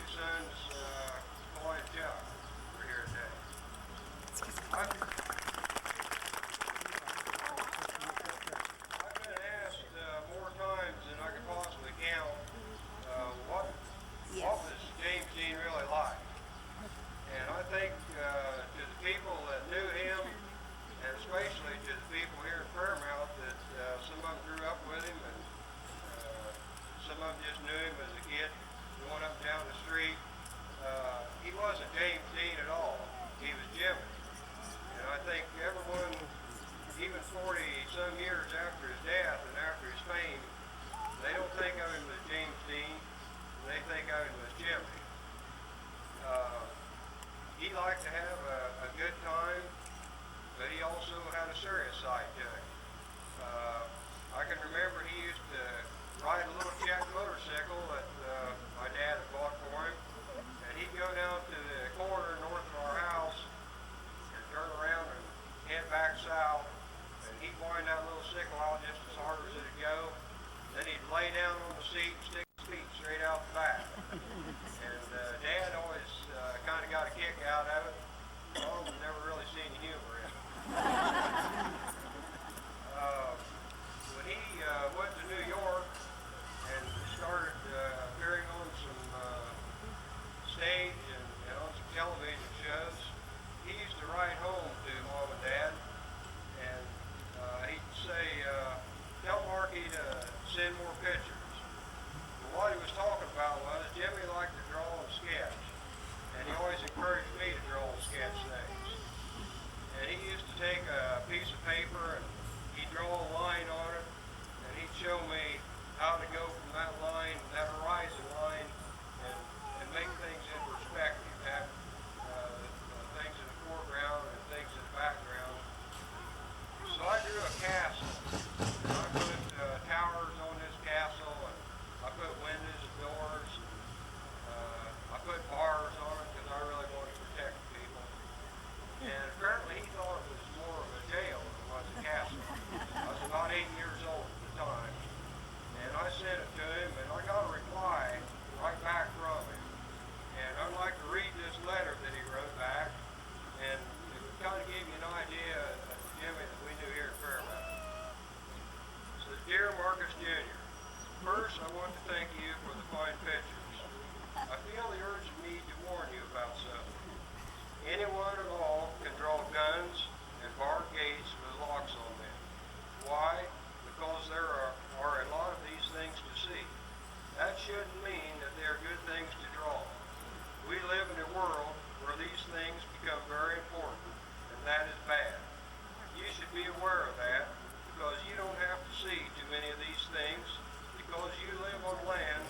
two sons, Paul and Chuck, were here today. I've been asked more times than I could possibly count what was James Dean really like. And I think to the people that knew him, and especially to the people here in Fairmount, that some of them grew up with him, and some of them just knew him as a kid going up and down the street. He wasn't James Dean at all. He was Jimmy. And I think everyone, even 40-some years after his death and after his fame, they don't think of him as James Dean. They think of him as Jimmy. He liked to have a good time, but he also had a serious side to him. I can remember he used to ride a little jack motorcycle that my dad had bought for him, and he'd go down to the corner north of our house and turn around and head back south, and he'd wind that little sickle out just as hard as it'd go. Then he'd lay down on the seat and stick his feet straight out the back. And Dad always kind of got a kick out of it. Mom never really seen any humor in it. When he went to New York and started appearing on some stage and on some television shows, he used to write home to Mom and Dad, and he'd say, tell Marky to send more pictures. But what he was talking about was Jimmy liked to draw and sketch, and he always encouraged me to draw and sketch things. And he used to take a piece of paper and he'd draw a line on it, and he'd show me how to go from that line, that horizon line, and make things in perspective, have things in the foreground and things in the background. So I drew a castle. I put towers on this castle, and I put windows and doors. I put bars on it because I really wanted to protect people. And apparently he thought it was more of a jail than it was a castle. I was about 8 years old at the time. And I sent it to him, and I got a reply right back from him. And I'd like to read this letter that he wrote back, and it would kind of give you an idea of the Jimmy that we knew here at Fairmount. It says, Dear Marcus Jr., first I want to thank you for the fine pictures. I feel the urgent need to warn you about something. Anyone at all can draw guns and barred gates with locks on them. Why? Because there are a lot of these things to see. That shouldn't mean that they are good things to draw. We live in a world where these things become very important, and that is bad. You should be aware of that, because you don't have to see too many of these things, because you live on land